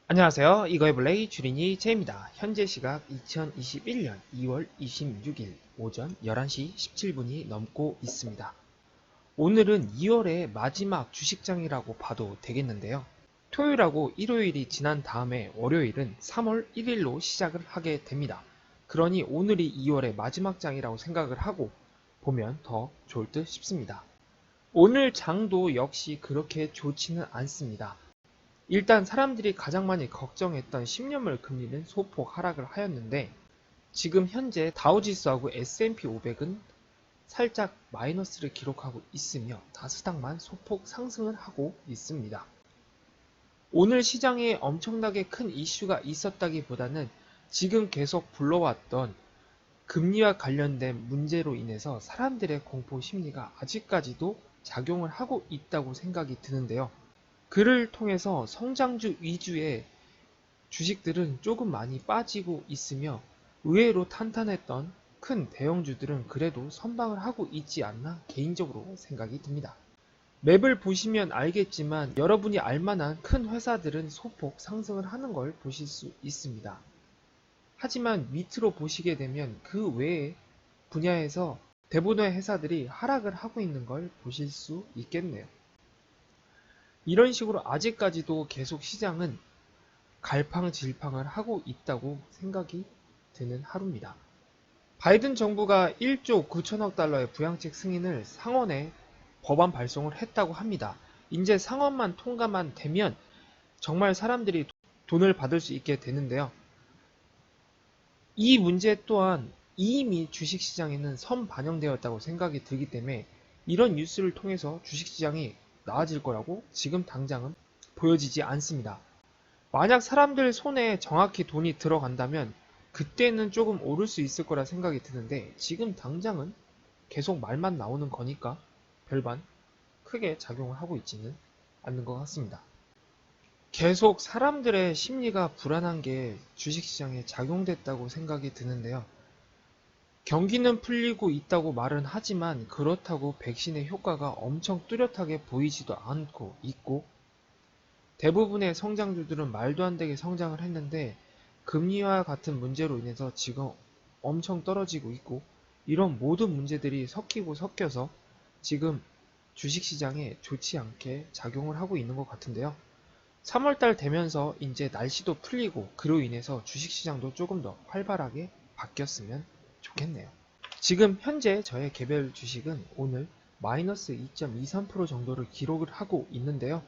안녕하세요. 이거해볼레이 주린이 제입니다. 현재 시각 2021년 2월 26일 오전 11시 17분이 넘고 있습니다. 오늘은 2월의 마지막 주식장이라고 봐도 되겠는데요. 토요일하고 일요일이 지난 다음에 월요일은 3월 1일로 시작을 하게 됩니다. 그러니 오늘이 2월의 마지막 장이라고 생각을 하고 보면 더 좋을 듯 싶습니다. 오늘 장도 역시 그렇게 좋지는 않습니다. 일단 사람들이 가장 많이 걱정했던 10년물 금리는 소폭 하락을 하였는데 지금 현재 다우지수하고 S&P 500은 살짝 마이너스를 기록하고 있으며 나스닥만 소폭 상승을 하고 있습니다. 오늘 시장에 엄청나게 큰 이슈가 있었다기보다는 지금 계속 불러왔던 금리와 관련된 문제로 인해서 사람들의 공포 심리가 아직까지도 작용을 하고 있다고 생각이 드는데요. 그를 통해서 성장주 위주의 주식들은 조금 많이 빠지고 있으며 의외로 탄탄했던 큰 대형주들은 그래도 선방을 하고 있지 않나 개인적으로 생각이 듭니다. 맵을 보시면 알겠지만 여러분이 알만한 큰 회사들은 소폭 상승을 하는 걸 보실 수 있습니다. 하지만 밑으로 보시게 되면 그 외의 분야에서 대부분의 회사들이 하락을 하고 있는 걸 보실 수 있겠네요. 이런 식으로 아직까지도 계속 시장은 갈팡질팡을 하고 있다고 생각이 드는 하루입니다. 바이든 정부가 1조 9천억 달러의 부양책 승인을 상원에 법안 발송을 했다고 합니다. 이제 상원만 통과만 되면 정말 사람들이 돈을 받을 수 있게 되는데요. 이 문제 또한 이미 주식시장에는 선반영되었다고 생각이 들기 때문에 이런 뉴스를 통해서 주식시장이 나아질 거라고 지금 당장은 보여지지 않습니다. 만약 사람들 손에 정확히 돈이 들어간다면 그때는 조금 오를 수 있을 거라 생각이 드는데 지금 당장은 계속 말만 나오는 거니까 별반 크게 작용을 하고 있지는 않는 것 같습니다. 계속 사람들의 심리가 불안한 게 주식시장에 작용됐다고 생각이 드는데요. 경기는 풀리고 있다고 말은 하지만 그렇다고 백신의 효과가 엄청 뚜렷하게 보이지도 않고 있고 대부분의 성장주들은 말도 안 되게 성장을 했는데 금리와 같은 문제로 인해서 지금 엄청 떨어지고 있고 이런 모든 문제들이 섞이고 섞여서 지금 주식시장에 좋지 않게 작용을 하고 있는 것 같은데요. 3월달 되면서 이제 날씨도 풀리고 그로 인해서 주식시장도 조금 더 활발하게 바뀌었으면 좋겠네요. 지금 현재 저의 개별 주식은 오늘 마이너스 2.23% 정도를 기록을 하고 있는데요.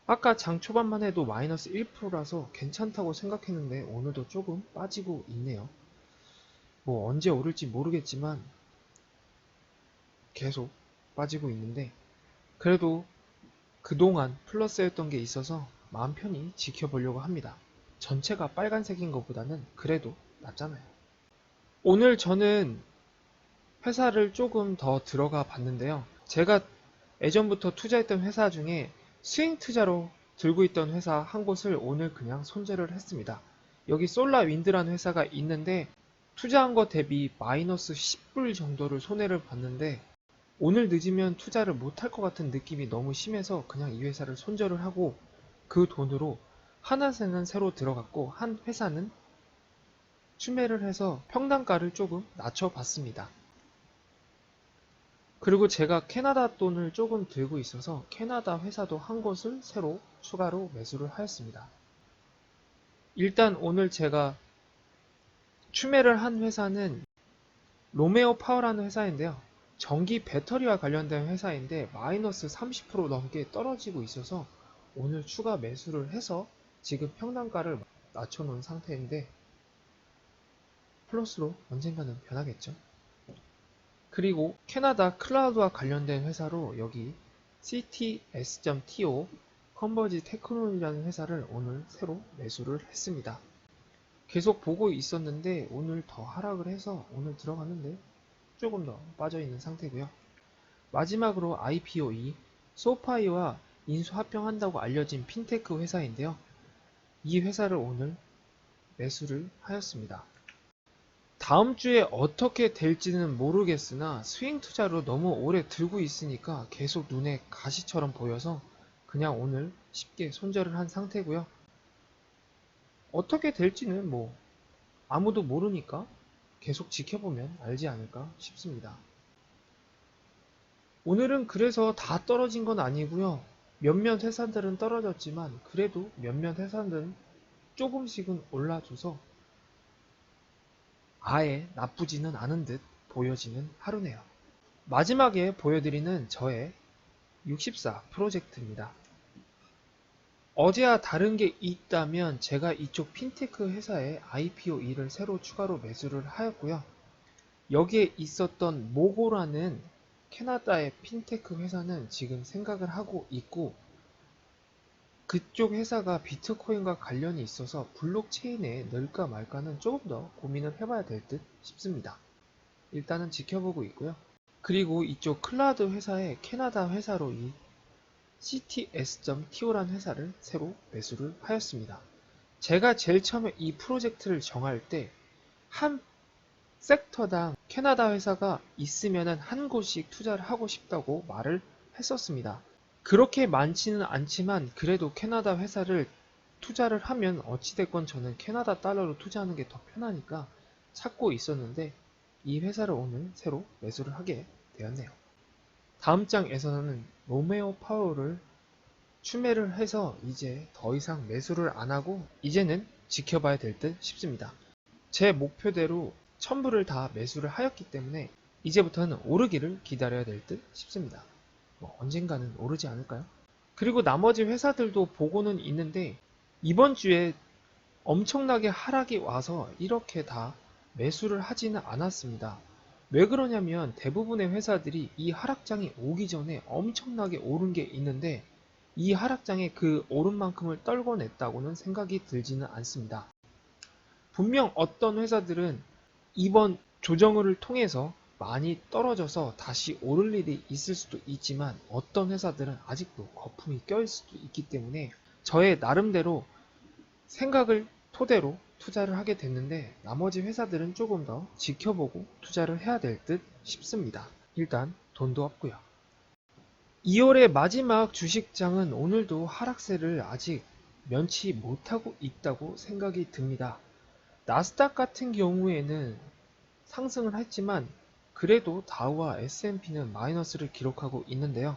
아까 장 초반만 해도 마이너스 1%라서 괜찮다고 생각했는데 오늘도 조금 빠지고 있네요. 뭐 언제 오를지 모르겠지만 계속 빠지고 있는데 그래도 그동안 플러스였던 게 있어서 마음 편히 지켜보려고 합니다. 전체가 빨간색인 것보다는 그래도 낫잖아요. 오늘 저는 회사를 조금 더 들어가 봤는데요. 제가 예전부터 투자했던 회사 중에 스윙 투자로 들고 있던 회사 한 곳을 오늘 그냥 손절을 했습니다. 여기 솔라윈드라는 회사가 있는데 투자한 것 대비 마이너스 10불 정도를 손해를 봤는데 오늘 늦으면 투자를 못할 것 같은 느낌이 너무 심해서 그냥 이 회사를 손절을 하고 그 돈으로 한 회사는 새로 들어갔고 한 회사는 추매를 해서 평단가를 조금 낮춰봤습니다. 그리고 제가 캐나다 돈을 조금 들고 있어서 캐나다 회사도 한 곳을 새로 추가로 매수를 하였습니다. 일단 오늘 제가 추매를 한 회사는 로메오 파워라는 회사인데요. 전기 배터리와 관련된 회사인데 마이너스 30% 넘게 떨어지고 있어서 오늘 추가 매수를 해서 지금 평단가를 낮춰놓은 상태인데 플러스로 언젠가는 변하겠죠. 그리고 캐나다 클라우드와 관련된 회사로 여기 CTS.to 컨버지 테크놀로지라는 회사를 오늘 새로 매수를 했습니다. 계속 보고 있었는데 오늘 더 하락을 해서 오늘 들어갔는데 조금 더 빠져있는 상태고요. 마지막으로 IPOE, 소파이와 인수합병한다고 알려진 핀테크 회사인데요. 이 회사를 오늘 매수를 하였습니다. 다음 주에 어떻게 될지는 모르겠으나 스윙 투자로 너무 오래 들고 있으니까 계속 눈에 가시처럼 보여서 그냥 오늘 쉽게 손절을 한 상태고요. 어떻게 될지는 뭐 아무도 모르니까 계속 지켜보면 알지 않을까 싶습니다. 오늘은 그래서 다 떨어진 건 아니고요. 몇몇 회사들은 떨어졌지만 그래도 몇몇 회사들은 조금씩은 올라줘서 아예 나쁘지는 않은 듯 보여지는 하루네요. 마지막에 보여드리는 저의 64 프로젝트입니다. 어제와 다른 게 있다면 제가 이쪽 핀테크 회사에 IPO 2를 새로 추가로 매수를 하였고요. 여기에 있었던 모고라는 캐나다의 핀테크 회사는 지금 생각을 하고 있고, 그쪽 회사가 비트코인과 관련이 있어서 블록체인에 넣을까 말까는 조금 더 고민을 해봐야 될 듯 싶습니다. 일단은 지켜보고 있고요. 그리고 이쪽 클라우드 회사의 캐나다 회사로 이 CTS.to라는 회사를 새로 매수를 하였습니다. 제가 제일 처음에 이 프로젝트를 정할 때 한 섹터당 캐나다 회사가 있으면 한 곳씩 투자를 하고 싶다고 말을 했었습니다. 그렇게 많지는 않지만 그래도 캐나다 회사를 투자를 하면 어찌됐건 저는 캐나다 달러로 투자하는 게 더 편하니까 찾고 있었는데 이 회사를 오늘 새로 매수를 하게 되었네요. 다음 장에서는 로메오 파워를 추매를 해서 이제 더 이상 매수를 안 하고 이제는 지켜봐야 될 듯 싶습니다. 제 목표대로 전부를 다 매수를 하였기 때문에 이제부터는 오르기를 기다려야 될 듯 싶습니다. 뭐 언젠가는 오르지 않을까요? 그리고 나머지 회사들도 보고는 있는데 이번 주에 엄청나게 하락이 와서 이렇게 다 매수를 하지는 않았습니다. 왜 그러냐면 대부분의 회사들이 이 하락장이 오기 전에 엄청나게 오른 게 있는데 이 하락장에 그 오른 만큼을 떨궈냈다고는 생각이 들지는 않습니다. 분명 어떤 회사들은 이번 조정을 통해서 많이 떨어져서 다시 오를 일이 있을 수도 있지만 어떤 회사들은 아직도 거품이 껴있을 수도 있기 때문에 저의 나름대로 생각을 토대로 투자를 하게 됐는데 나머지 회사들은 조금 더 지켜보고 투자를 해야 될 듯 싶습니다. 일단 돈도 없고요. 2월의 마지막 주식장은 오늘도 하락세를 아직 면치 못하고 있다고 생각이 듭니다. 나스닥 같은 경우에는 상승을 했지만 그래도 다우와 S&P는 마이너스를 기록하고 있는데요.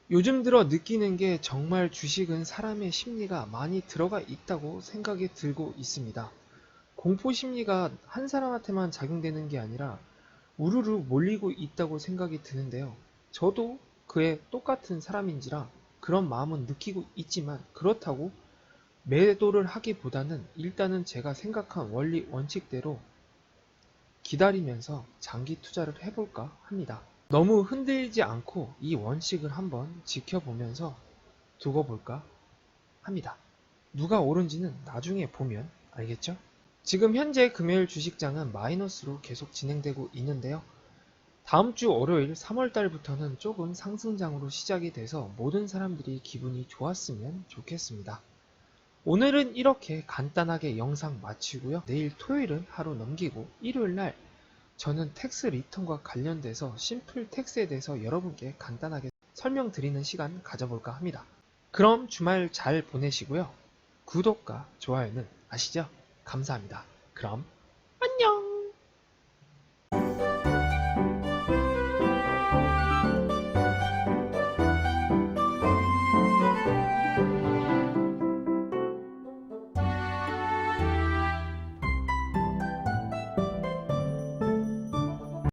요즘 들어 느끼는 게 정말 주식은 사람의 심리가 많이 들어가 있다고 생각이 들고 있습니다. 공포 심리가 한 사람한테만 작용되는 게 아니라 우르르 몰리고 있다고 생각이 드는데요. 저도 그에 똑같은 사람인지라 그런 마음은 느끼고 있지만 그렇다고 매도를 하기보다는 일단은 제가 생각한 원리 원칙대로 기다리면서 장기 투자를 해볼까 합니다. 너무 흔들리지 않고 이 원칙을 한번 지켜보면서 두고 볼까 합니다. 누가 오른지는 나중에 보면 알겠죠? 지금 현재 금요일 주식장은 마이너스로 계속 진행되고 있는데요. 다음 주 월요일 3월달부터는 조금 상승장으로 시작이 돼서 모든 사람들이 기분이 좋았으면 좋겠습니다. 오늘은 이렇게 간단하게 영상 마치고요. 내일 토요일은 하루 넘기고 일요일날 저는 텍스 리턴과 관련돼서 심플 텍스에 대해서 여러분께 간단하게 설명드리는 시간 가져볼까 합니다. 그럼 주말 잘 보내시고요. 구독과 좋아요는 아시죠? 감사합니다. 그럼 안녕!